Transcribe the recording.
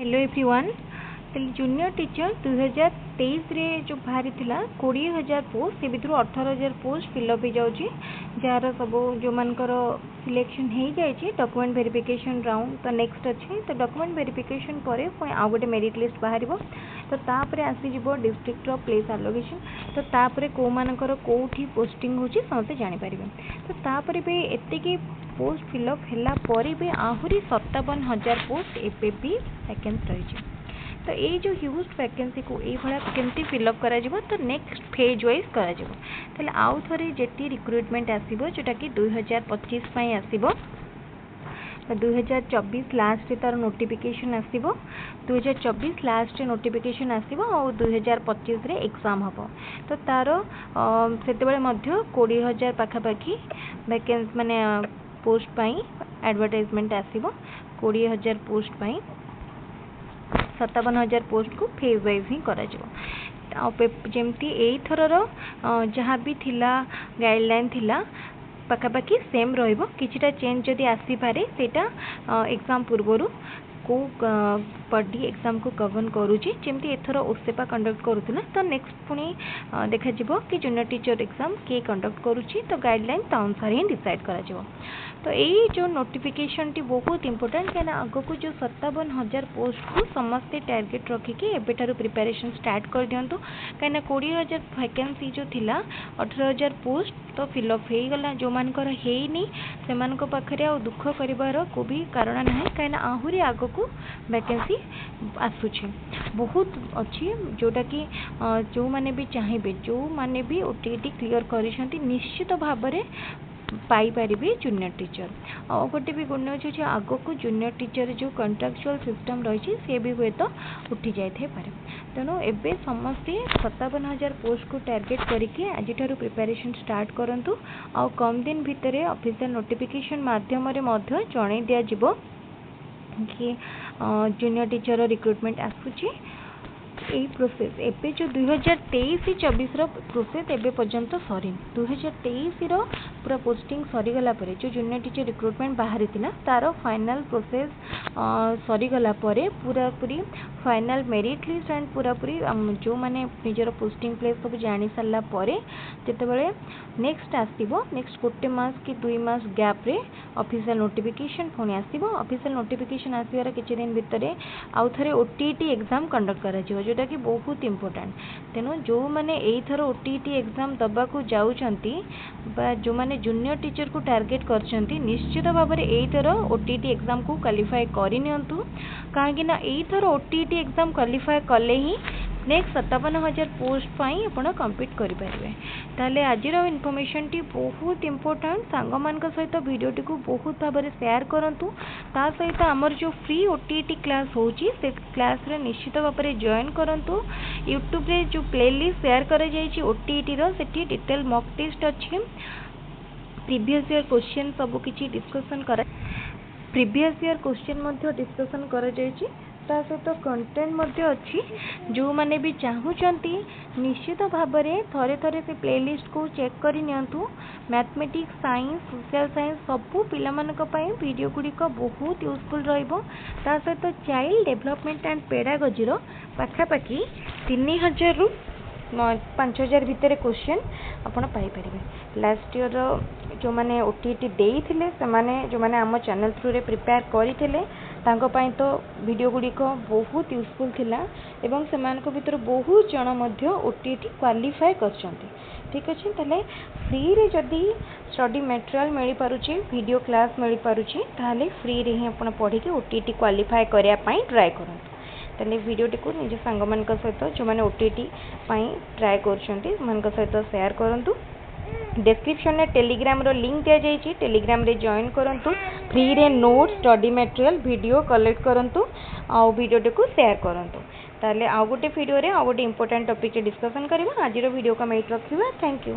Hello everyone. Junior teacher 2023 रे जो बाहरी थिला 20,000 पोस्ट से भितर 18,000 पोस्ट फिलअप हो जाउची जार सब जो मानकर सिलेक्शन हो जाए डॉक्यूमेंट वेरिफिकेशन राउंड तो नेक्स्ट अच्छे तो डॉक्यूमेंट वेरिफिकेशन पर आउ गोटे मेरिट लिस्ट बाहर तो तापर आसीज डिस्ट्रिक्ट प्लेस एलोकेशन तो तापर कौ मानकर कौटी पोस्टिंग होची समस्ते जानीपर तो तापर भी एतिकी पोस्ट फिलअप होला पर भी आहरी 57,000 पोस्ट एबे भी वैकेंसी रही तो ये जो ह्यूज वैकेंसी को ये केमती फिलअप करा जिवो तो नेक्स्ट फेज वाइज करा जिवो ताले आउ थरे जेटी रिक्रुटमेंट आसीबो जोटा कि 2025 पई आसीबो 2024 लास्ट तार नोटिफिकेशन आसीबो 2024 लास्ट नोटिफिकेशन आसीबो और 2025 रे एग्जाम हबो तो तार सेते बेले मध्य 20,000 पाखा पाखी वैकेंसी माने पोस्ट पई एडवर्टाइजमेंट आसीबो 20,000 पोस्ट पई 57,000 पोस्ट को फेज वाइज ही करा जमती एथर जहाँ भी थिला गाइडलाइन थिला पखापाखि सेम रहिबो किछिटा चेंज जदि आसी पारे सेटा एग्जाम पूर्वरु को बॉडी एग्जाम को गवर्न करूची जेमती एथर ओसेपा कंडक्ट करूथला तो नेक्स्ट पुणी देखा जिवो कि जूनियर टीचर एग्जाम के कंडक्ट करूची तो गाइडलाइन ता अनुसार ही डिसाइड करा जिवो तो यही जो नोटिफिकेशन टी बहुत इंपोर्टेंट क्या आग को जो 57,000 पोस्ट को समस्ते टारगेट रखिकी एबेठारु प्रिपरेशन स्टार्ट कर दियंतु कहीं 20,000 वैकेंसी जो थिला 18,000 पोस्ट तो फिलअप हो गला जो मानकर हेनी से मानक पाखरे आ दुख करिवार को भी कारण ना कहीं आहरी आग को वैकेंसी आसुची बहुत अच्छी जोटा कि जो माने भी चाहिए जो माने भी ओटीटी क्लियर करिसेंती निश्चित भाव में पाइपर जूनियर टीचर और गोटे भी गुड न्यूज अच्छे आग को जूनियर टीचर जो कंट्राक्चुअल सिस्टम रही सी भी हुए तो उठी जाए पारे तेणु एवं समस्ते 57,000 पोस्ट को टारगेट करके आज प्रिपरेशन स्टार्ट करूँ आ कम दिन भितर ऑफिशियल नोटिफिकेशन माध्यम जन दिज्व कि जूनियर टीचर रिक्रुटमेंट आसूची यही प्रोसेस एबे जो 2023-24 प्रोसेस एबे पर्यंत सरी 2023 पूरा पोस्टिंग सरीगला परे जो जूनियर टीचर रिक्रुटमेंट बाहरी थिला तार फाइनल प्रोसेस सरीगला परे पूरा पूरी फाइनल मेरिट लिस्ट एंड पूरा पूरी जो माने निजर पोस्टिंग प्लेस सब जानी सारा परे जेतेबेले नेक्स्ट आसीबो नेक्स्ट गोटे मास कि 2 मास गैप रे ऑफिशियल नोटिफिकेशन पुणी आसीबो ऑफिशियल नोटिफिकेशन आसीबार किछि दिन भितर आउ थरे ओटीटी एग्जाम कंडक्ट करा जिवो जोटा कि बहुत इंपोर्टेंट तेणु जो मैंने एथर ओटीटी एग्जाम दबाकू जाउछंती बा जो मैंने जूनियर टीचर को टारगेट करछंती निश्चित भाव में एथर ओटीटी एग्जाम को क्वालिफाई करिनियंतु काहेकि ना एथर ओटीटी एग्जाम क्वालिफाई कले ही नेक्स्ट 57,000 पोस्ट पाई आपण कम्पीट करि परिबे ताले आजिर इनफॉरमेशन टी बहुत इंपोर्टेंट सांग मान सहित वीडियो टी को बहुत भाव में शेयर करंतु ता सहित आमर जो फ्री ओटीटी क्लास होची से क्लास रे निश्चित भाव में जॉइन करंतु यूट्यूब रे जो प्लेलिस्ट शेयर करा जायछि ओटीटी रो सेठी डिटेल मॉक टेस्ट अछि प्रीवियस ईयर क्वेश्चन सब किछि डिस्कशन करा प्रीवियस ईयर क्वेश्चन मध्ये डिस्कशन करा जायछि ता सहित कंटेंट मध्ये अच्छी जो माने भी चाहूचंती निश्चित भाव में थरे थरे से प्लेलिस्ट को चेक करि नियंतु मैथमेटिक्स साइंस सोशल साइंस सबू पिला मानक पई वीडियो गुड़िक बहुत यूजफुल रहिबो ता सहित चाइल्ड डेवलपमेंट एंड पेडागोजी रो पाखापाखि 3,000 रु 5,000 भितर क्वेश्चन आपण पाई परिबे लास्ट ईयर जो माने ओटीटी देई थिले से माने जो माने आम चैनल थ्रू रे प्रिपेयर करिथिले तांको पई तो वीडियो गुड़िक बहुत यूजफुल थिला एवं सेमानक भितर बहुत जन मध्य ओटीटी क्वालिफाई करछंती ठीक अछि तले फ्री रे जदी स्टडी मटेरियल मिली पारुची वीडियो क्लास मिली पारुची ताले फ्री रे ही आपण पढी के ओटीटी क्वालिफाई करिया पई ट्राई करंतु ताले वीडियोटी को निज सांग मान सहित जो मैंने ओटीटी ट्राए कर सहित शेयर करूँ डिस्क्रिप्शन में टेलीग्राम रो लिंक दिया जाइए टेलीग्राम रे जॉइन करूँ फ्री रे note study material video collect करूँ आउ वीडियोटी को शेयर करूँ ताले आउ गोटे वीडियो रे आउ गोटे इंपोर्टेंट टॉपिक डिस्कशन करबा आज वीडियो का मेट रखिबा थैंक यू।